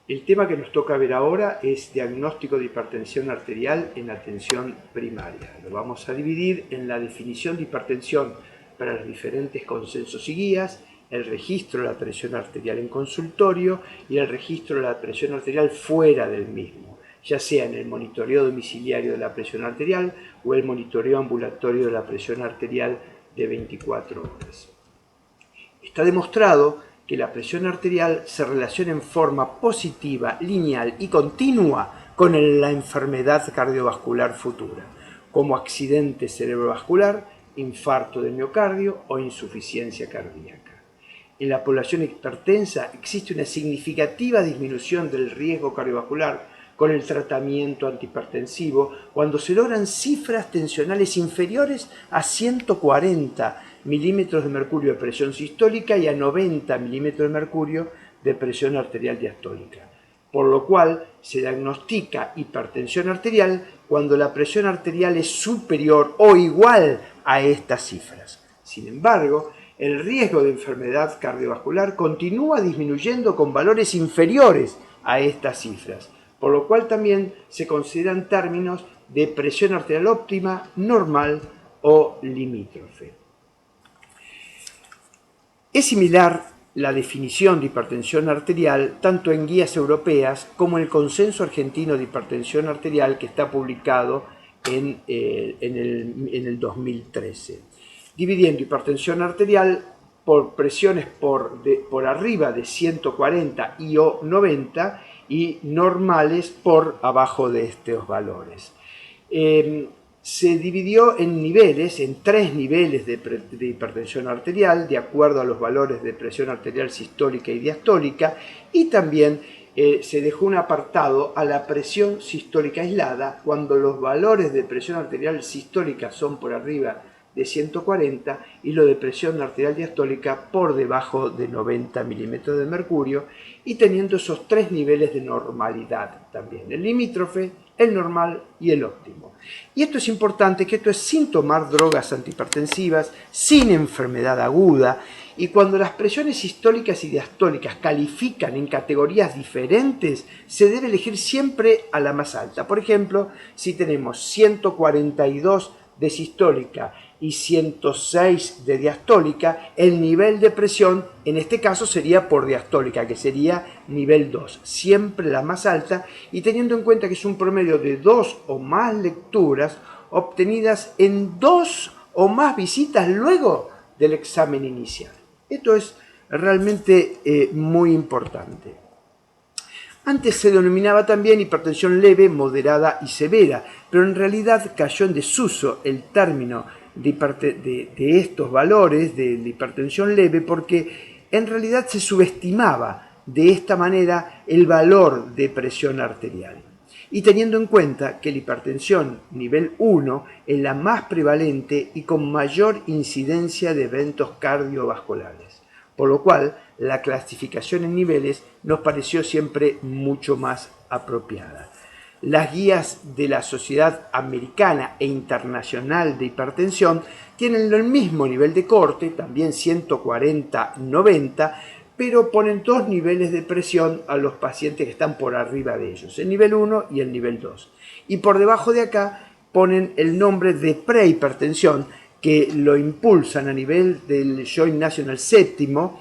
El tema que nos toca ver ahora es diagnóstico de hipertensión arterial en atención primaria. Lo vamos a dividir en la definición de hipertensión para los diferentes consensos y guías, el registro de la presión arterial en consultorio y el registro de la presión arterial fuera del mismo, ya sea en el monitoreo domiciliario de la presión arterial o el monitoreo ambulatorio de la presión arterial de 24 horas. Está demostrado que la presión arterial se relaciona en forma positiva, lineal y continua con la enfermedad cardiovascular futura, como accidente cerebrovascular, infarto de miocardio o insuficiencia cardíaca. En la población hipertensa existe una significativa disminución del riesgo cardiovascular con el tratamiento antihipertensivo cuando se logran cifras tensionales inferiores a 140 milímetros de mercurio de presión sistólica y a 90 milímetros de mercurio de presión arterial diastólica, por lo cual se diagnostica hipertensión arterial cuando la presión arterial es superior o igual a estas cifras. Sin embargo, el riesgo de enfermedad cardiovascular continúa disminuyendo con valores inferiores a estas cifras, por lo cual también se consideran términos de presión arterial óptima, normal o limítrofe. Es similar la definición de hipertensión arterial tanto en guías europeas como en el Consenso Argentino de Hipertensión Arterial que está publicado en el 2013, dividiendo hipertensión arterial por presiones por arriba de 140 y o 90 y normales por abajo de estos valores. Se dividió en niveles, en 3 niveles de hipertensión arterial, de acuerdo a los valores de presión arterial sistólica y diastólica, y también se dejó un apartado a la presión sistólica aislada cuando los valores de presión arterial sistólica son por arriba de 140 y lo de presión arterial diastólica por debajo de 90 milímetros de mercurio, y teniendo esos 3 niveles de normalidad también, el limítrofe, el normal y el óptimo. Y esto es importante, que esto es sin tomar drogas antihipertensivas, sin enfermedad aguda, y cuando las presiones sistólicas y diastólicas califican en categorías diferentes, se debe elegir siempre a la más alta. Por ejemplo, si tenemos 142 de sistólica y 106 de diastólica, el nivel de presión en este caso sería por diastólica, que sería nivel 2, siempre la más alta, y teniendo en cuenta que es un promedio de 2 o más lecturas obtenidas en 2 o más visitas luego del examen inicial. Esto es realmente muy importante. Antes se denominaba también hipertensión leve, moderada y severa, pero en realidad cayó en desuso el término de estos valores de la hipertensión leve, porque en realidad se subestimaba de esta manera el valor de presión arterial. Y teniendo en cuenta que la hipertensión nivel 1 es la más prevalente y con mayor incidencia de eventos cardiovasculares, por lo cual la clasificación en niveles nos pareció siempre mucho más apropiada. Las guías de la Sociedad Americana e Internacional de Hipertensión tienen el mismo nivel de corte, también 140-90, pero ponen 2 niveles de presión a los pacientes que están por arriba de ellos, el nivel 1 y el nivel 2. Y por debajo de acá ponen el nombre de prehipertensión, que lo impulsan a nivel del Joint National séptimo,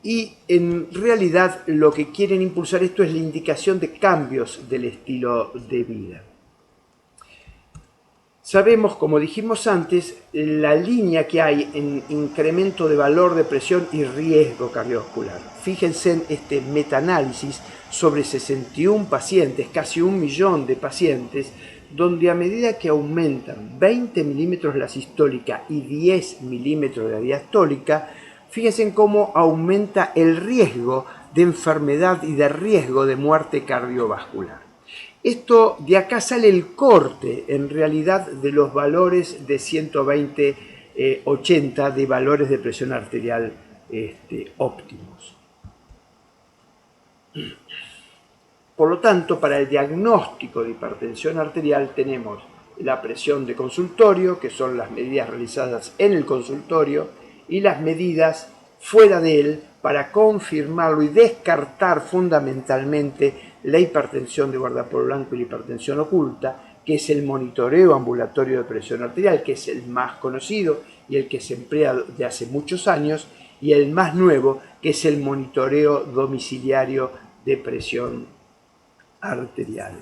y en realidad lo que quieren impulsar esto es la indicación de cambios del estilo de vida. Sabemos, como dijimos antes, la línea que hay en incremento de valor de presión y riesgo cardiovascular. Fíjense en este metaanálisis sobre 61 pacientes, casi 1 millón de pacientes, donde a medida que aumentan 20 milímetros la sistólica y 10 milímetros la diastólica, fíjense en cómo aumenta el riesgo de enfermedad y de riesgo de muerte cardiovascular. Esto, de acá sale el corte, en realidad, de los valores de 120-80 de valores de presión arterial óptimos. Por lo tanto, para el diagnóstico de hipertensión arterial tenemos la presión de consultorio, que son las medidas realizadas en el consultorio, y las medidas fuera de él para confirmarlo y descartar fundamentalmente la hipertensión de guardapolvo blanco y la hipertensión oculta, que es el monitoreo ambulatorio de presión arterial, que es el más conocido y el que se emplea de hace muchos años, y el más nuevo, que es el monitoreo domiciliario de presión arterial.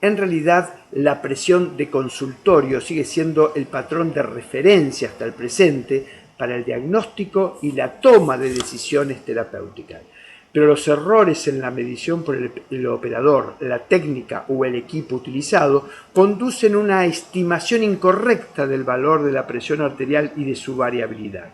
En realidad, la presión de consultorio sigue siendo el patrón de referencia hasta el presente para el diagnóstico y la toma de decisiones terapéuticas. Pero los errores en la medición por el operador, la técnica o el equipo utilizado conducen a una estimación incorrecta del valor de la presión arterial y de su variabilidad.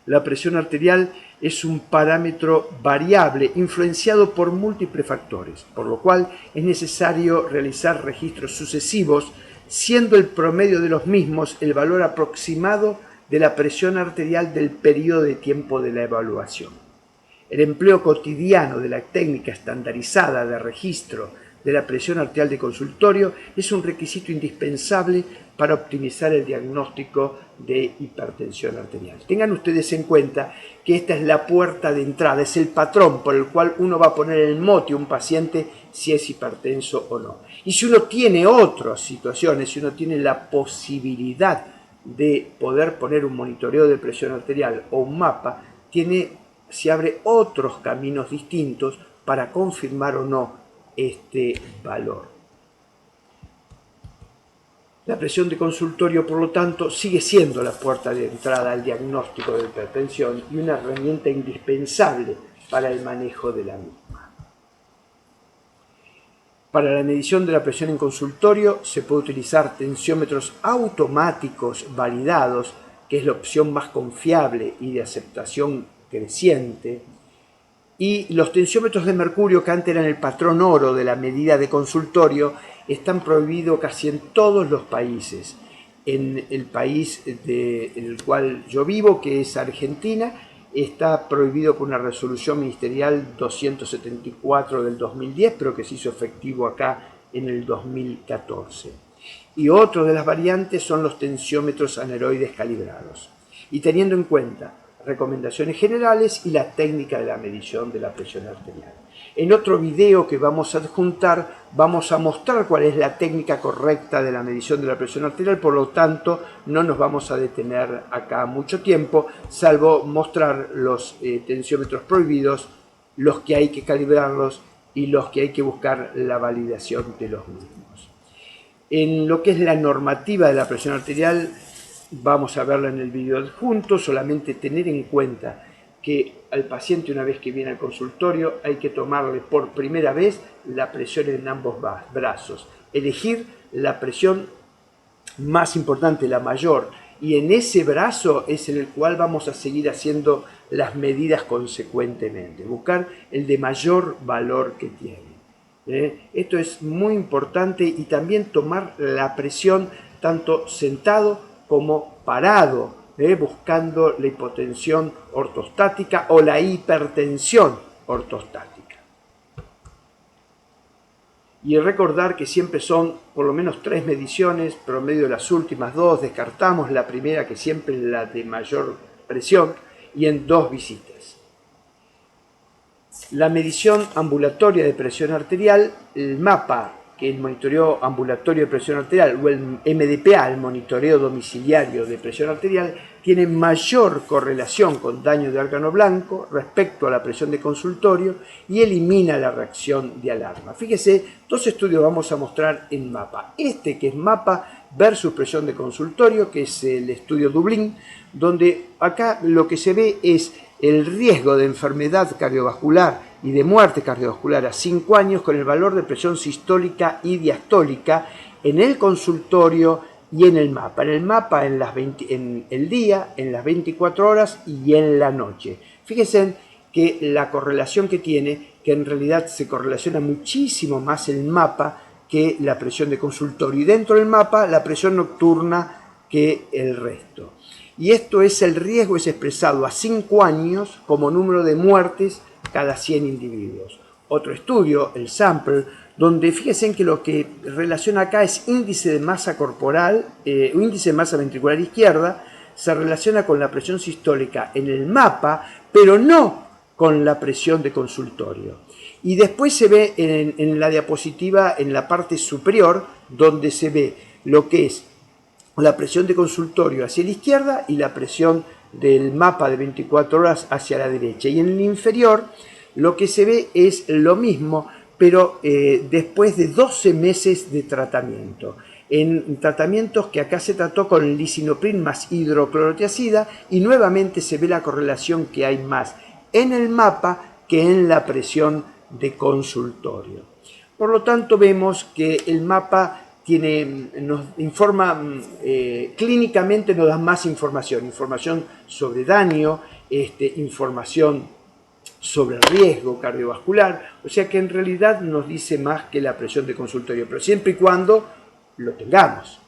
La presión arterial es un parámetro variable influenciado por múltiples factores, por lo cual es necesario realizar registros sucesivos, siendo el promedio de los mismos el valor aproximado de la presión arterial del periodo de tiempo de la evaluación. El empleo cotidiano de la técnica estandarizada de registro de la presión arterial de consultorio es un requisito indispensable para optimizar el diagnóstico de hipertensión arterial. Tengan ustedes en cuenta que esta es la puerta de entrada, es el patrón por el cual uno va a poner el mote a un paciente si es hipertenso o no. Y si uno tiene otras situaciones, si uno tiene la posibilidad de poder poner un monitoreo de presión arterial o un mapa, se abre otros caminos distintos para confirmar o no este valor. La presión de consultorio, por lo tanto, sigue siendo la puerta de entrada al diagnóstico de hipertensión y una herramienta indispensable para el manejo de la misma. Para la medición de la presión en consultorio se puede utilizar tensiómetros automáticos validados, que es la opción más confiable y de aceptación creciente, y los tensiómetros de mercurio, que antes eran el patrón oro de la medida de consultorio, están prohibidos casi en todos los países. En el país en el cual yo vivo, que es Argentina, está prohibido por una resolución ministerial 274 del 2010, pero que se hizo efectivo acá en el 2014. Y otro de las variantes son los tensiómetros aneroides calibrados. Y teniendo en cuenta recomendaciones generales y la técnica de la medición de la presión arterial. En otro video que vamos a adjuntar, vamos a mostrar cuál es la técnica correcta de la medición de la presión arterial, por lo tanto no nos vamos a detener acá mucho tiempo, salvo mostrar los tensiómetros prohibidos, los que hay que calibrarlos y los que hay que buscar la validación de los mismos. En lo que es la normativa de la presión arterial, vamos a verla en el video adjunto. Solamente tener en cuenta que al paciente, una vez que viene al consultorio, hay que tomarle por primera vez la presión en ambos brazos, elegir la presión más importante, la mayor, y en ese brazo es en el cual vamos a seguir haciendo las medidas consecuentemente, buscar el de mayor valor que tiene. Esto es muy importante, y también tomar la presión tanto sentado como parado, buscando la hipotensión ortostática o la hipertensión ortostática. Y recordar que siempre son por lo menos 3 mediciones, promedio de las últimas 2, descartamos la primera, que siempre es la de mayor presión, y en 2 visitas. La medición ambulatoria de presión arterial, el mapa, que el monitoreo ambulatorio de presión arterial, o el MDPA, el monitoreo domiciliario de presión arterial, tiene mayor correlación con daño de órgano blanco respecto a la presión de consultorio y elimina la reacción de alarma. Fíjese, 2 estudios vamos a mostrar en mapa. Este, que es mapa versus presión de consultorio, que es el estudio Dublín, donde acá lo que se ve es el riesgo de enfermedad cardiovascular y de muerte cardiovascular a 5 años con el valor de presión sistólica y diastólica en el consultorio y en el mapa. En el mapa en el día, en las 24 horas y en la noche. Fíjense que la correlación que tiene, que en realidad se correlaciona muchísimo más el mapa que la presión de consultorio, y dentro del mapa la presión nocturna que el resto. Y esto es, el riesgo es expresado a 5 años como número de muertes cada 100 individuos. Otro estudio, el sample, donde fíjense que lo que relaciona acá es índice de masa corporal, índice de masa ventricular izquierda, se relaciona con la presión sistólica en el mapa, pero no con la presión de consultorio. Y después se ve en la diapositiva, en la parte superior, donde se ve lo que es la presión de consultorio hacia la izquierda y la presión del mapa de 24 horas hacia la derecha. Y en el inferior lo que se ve es lo mismo, pero después de 12 meses de tratamiento. En tratamientos que acá se trató con el lisinoprin más hidroclorotiazida, y nuevamente se ve la correlación que hay más en el mapa que en la presión de consultorio. Por lo tanto, vemos que el mapa nos informa clínicamente, nos da más información sobre daño, información sobre el riesgo cardiovascular, o sea que en realidad nos dice más que la presión de consultorio, pero siempre y cuando lo tengamos.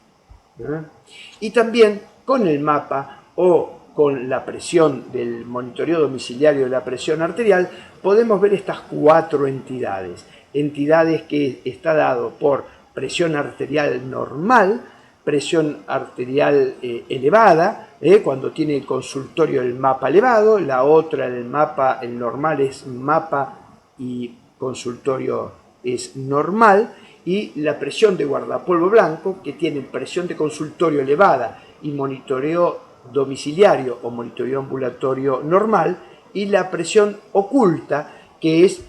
Y también con el mapa o con la presión del monitoreo domiciliario de la presión arterial, podemos ver estas 4 entidades que está dado por presión arterial normal, presión arterial elevada, cuando tiene el consultorio el mapa elevado, la otra el mapa, el normal es mapa y consultorio es normal, y la presión de guardapolvo blanco, que tiene presión de consultorio elevada y monitoreo domiciliario o monitoreo ambulatorio normal, y la presión oculta, que es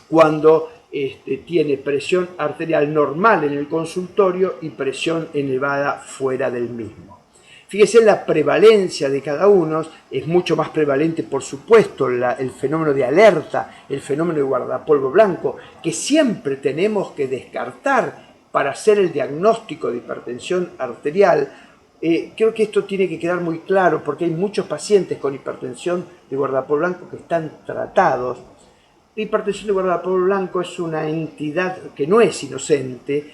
cuando tiene presión arterial normal en el consultorio y presión elevada fuera del mismo. Fíjese, la prevalencia de cada uno es mucho más prevalente, por supuesto, el fenómeno de alerta, el fenómeno de guardapolvo blanco, que siempre tenemos que descartar para hacer el diagnóstico de hipertensión arterial. Creo que esto tiene que quedar muy claro, porque hay muchos pacientes con hipertensión de guardapolvo blanco que están tratados. La hipertensión de guardapolvo blanco es una entidad que no es inocente,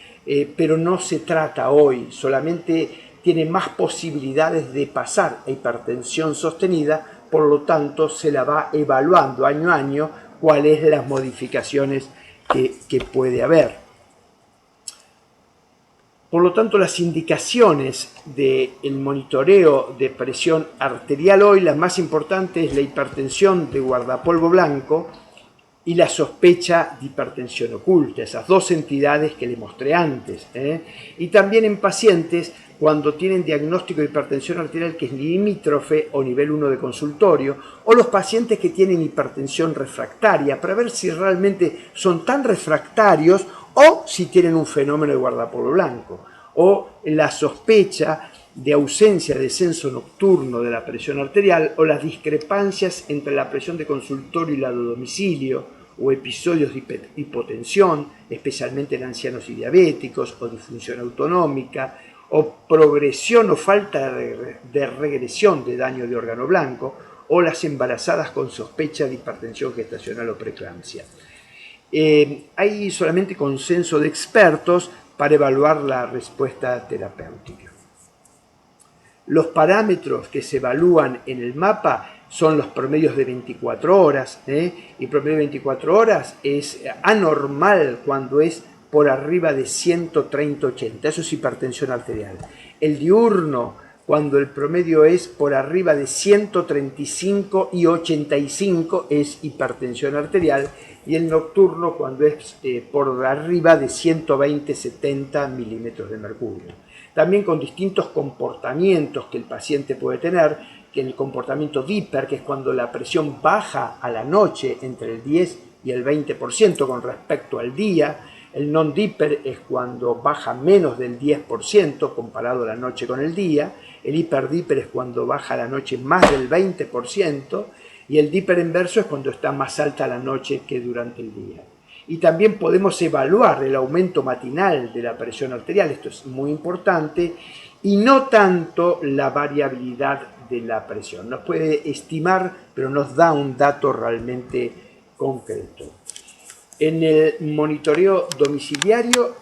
pero no se trata hoy, solamente tiene más posibilidades de pasar a hipertensión sostenida, por lo tanto se la va evaluando año a año cuáles las modificaciones que puede haber. Por lo tanto, las indicaciones del monitoreo de presión arterial hoy, las más importantes es la hipertensión de guardapolvo blanco y la sospecha de hipertensión oculta, esas 2 entidades que les mostré antes. Y también en pacientes cuando tienen diagnóstico de hipertensión arterial que es limítrofe o nivel 1 de consultorio, o los pacientes que tienen hipertensión refractaria, para ver si realmente son tan refractarios o si tienen un fenómeno de guardapolvo blanco, o la sospecha de ausencia de descenso nocturno de la presión arterial, o las discrepancias entre la presión de consultorio y la de domicilio, o episodios de hipotensión, especialmente en ancianos y diabéticos, o disfunción autonómica, o progresión o falta de regresión de daño de órgano blanco, o las embarazadas con sospecha de hipertensión gestacional o preeclampsia. Hay solamente consenso de expertos para evaluar la respuesta terapéutica. Los parámetros que se evalúan en el mapa son los promedios de 24 horas, y promedio de 24 horas es anormal cuando es por arriba de 130-80, eso es hipertensión arterial. El diurno, cuando el promedio es por arriba de 135 y 85, es hipertensión arterial, y el nocturno cuando es por arriba de 120-70 milímetros de mercurio. También con distintos comportamientos que el paciente puede tener, que el comportamiento DIPER, que es cuando la presión baja a la noche entre el 10 y el 20% con respecto al día. El non-DIPER es cuando baja menos del 10% comparado la noche con el día. El hiper-DIPER es cuando baja la noche más del 20%. Y el DIPER inverso es cuando está más alta la noche que durante el día. Y también podemos evaluar el aumento matinal de la presión arterial, esto es muy importante, y no tanto la variabilidad de la presión. Nos puede estimar, pero nos da un dato realmente concreto. En el monitoreo domiciliario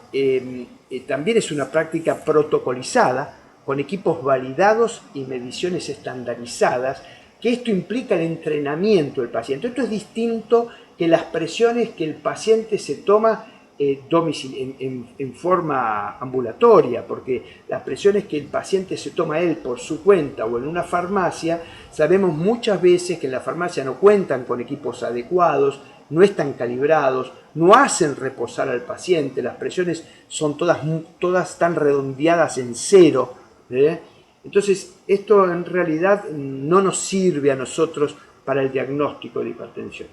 también es una práctica protocolizada, con equipos validados y mediciones estandarizadas, que esto implica el entrenamiento del paciente. Esto es distinto que las presiones que el paciente se toma en forma ambulatoria, porque las presiones que el paciente se toma él por su cuenta o en una farmacia, sabemos muchas veces que en la farmacia no cuentan con equipos adecuados, no están calibrados, no hacen reposar al paciente, las presiones son todas tan redondeadas en cero, ¿eh? Entonces esto en realidad no nos sirve a nosotros para el diagnóstico de hipertensión.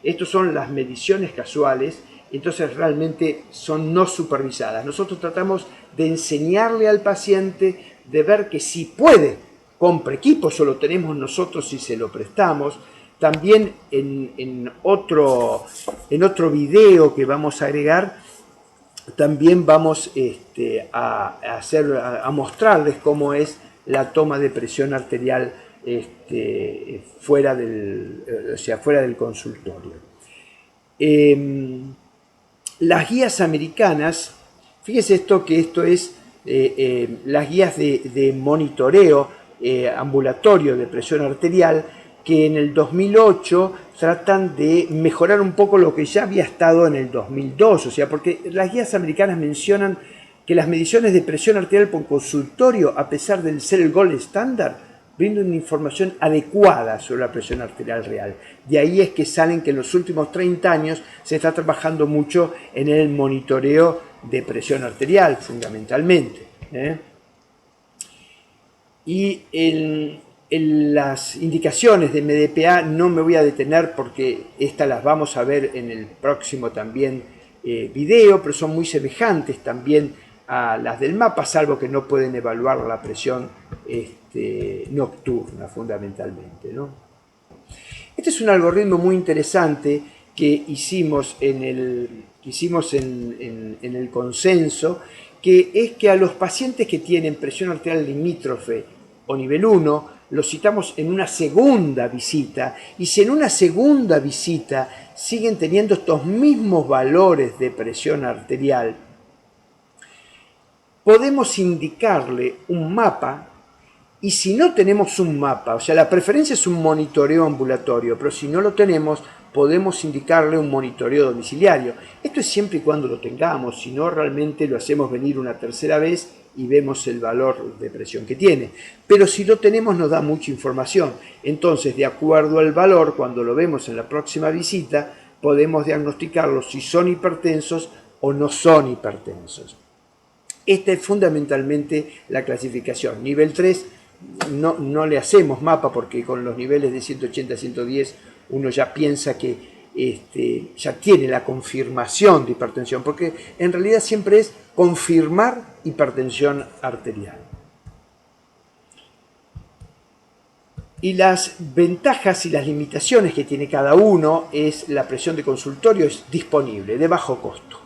Estas son las mediciones casuales, entonces realmente son no supervisadas. Nosotros tratamos de enseñarle al paciente, de ver que si puede, compra equipo, eso lo tenemos nosotros si se lo prestamos. También en otro video que vamos a agregar, también vamos a mostrarles cómo es la toma de presión arterial fuera del consultorio. Las guías americanas, fíjese esto es las guías de monitoreo ambulatorio de presión arterial, que en el 2008 tratan de mejorar un poco lo que ya había estado en el 2002, o sea, porque las guías americanas mencionan que las mediciones de presión arterial por consultorio, a pesar de ser el gold estándar, brindan una información adecuada sobre la presión arterial real. De ahí es que salen que en los últimos 30 años se está trabajando mucho en el monitoreo de presión arterial, fundamentalmente. Y en las indicaciones de MDPA no me voy a detener porque estas las vamos a ver en el próximo también video, pero son muy semejantes también a las del mapa, salvo que no pueden evaluar la presión nocturna fundamentalmente, ¿no? Este es un algoritmo muy interesante que hicimos en el consenso, que es que a los pacientes que tienen presión arterial limítrofe o nivel 1, los citamos en una segunda visita, y si en una segunda visita siguen teniendo estos mismos valores de presión arterial, podemos indicarle un mapa, y si no tenemos un mapa, o sea, la preferencia es un monitoreo ambulatorio, pero si no lo tenemos, podemos indicarle un monitoreo domiciliario. Esto es siempre y cuando lo tengamos, si no realmente lo hacemos venir una tercera vez y vemos el valor de presión que tiene. Pero si lo tenemos nos da mucha información. Entonces, de acuerdo al valor, cuando lo vemos en la próxima visita, podemos diagnosticarlos si son hipertensos o no son hipertensos. Esta es fundamentalmente la clasificación. Nivel 3 no le hacemos mapa porque con los niveles de 180 a 110 uno ya piensa que ya tiene la confirmación de hipertensión, porque en realidad siempre es confirmar hipertensión arterial. Y las ventajas y las limitaciones que tiene cada uno es la presión de consultorio es disponible, de bajo costo.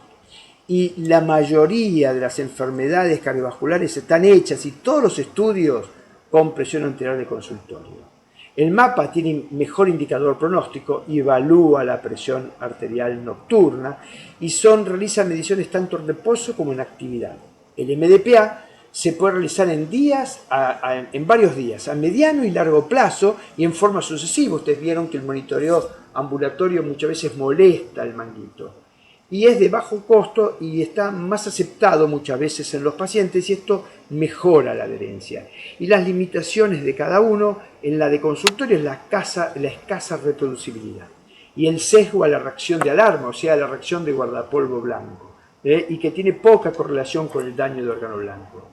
Y la mayoría de las enfermedades cardiovasculares están hechas y todos los estudios con presión arterial de consultorio. El mapa tiene mejor indicador pronóstico y evalúa la presión arterial nocturna y realiza mediciones tanto en reposo como en actividad. El MDPA se puede realizar en varios días, a mediano y largo plazo y en forma sucesiva. Ustedes vieron que el monitoreo ambulatorio muchas veces molesta al manguito. Y es de bajo costo y está más aceptado muchas veces en los pacientes y esto mejora la adherencia. Y las limitaciones de cada uno, en la de consultorio es la escasa reproducibilidad y el sesgo a la reacción de alarma, o sea, a la reacción de guardapolvo blanco, y que tiene poca correlación con el daño de órgano blanco.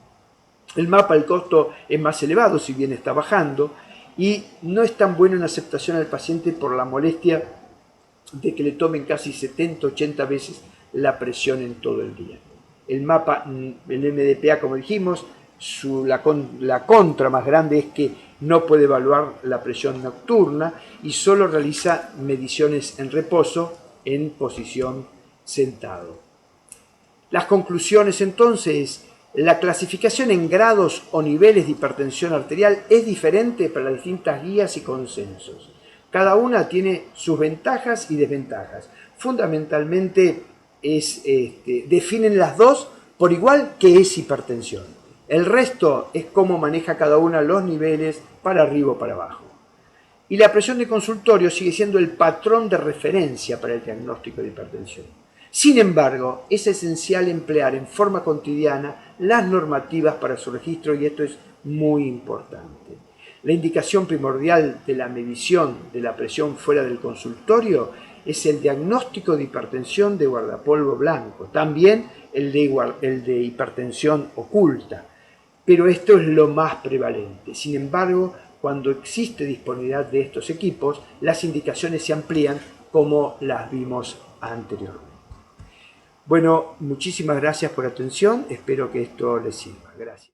El mapa, el costo es más elevado, si bien está bajando, y no es tan bueno en aceptación al paciente por la molestia de que le tomen casi 70-80 veces la presión en todo el día. El mapa, el MDPA, como dijimos, la contra más grande es que no puede evaluar la presión nocturna y solo realiza mediciones en reposo en posición sentado. Las conclusiones entonces, la clasificación en grados o niveles de hipertensión arterial es diferente para las distintas guías y consensos. Cada una tiene sus ventajas y desventajas. Fundamentalmente definen las dos por igual que es hipertensión. El resto es cómo maneja cada una los niveles para arriba o para abajo. Y la presión de consultorio sigue siendo el patrón de referencia para el diagnóstico de hipertensión. Sin embargo, es esencial emplear en forma cotidiana las normativas para su registro y esto es muy importante. La indicación primordial de la medición de la presión fuera del consultorio es el diagnóstico de hipertensión de guardapolvo blanco, también el de hipertensión oculta, pero esto es lo más prevalente. Sin embargo, cuando existe disponibilidad de estos equipos, las indicaciones se amplían como las vimos anteriormente. Bueno, muchísimas gracias por la atención, espero que esto les sirva. Gracias.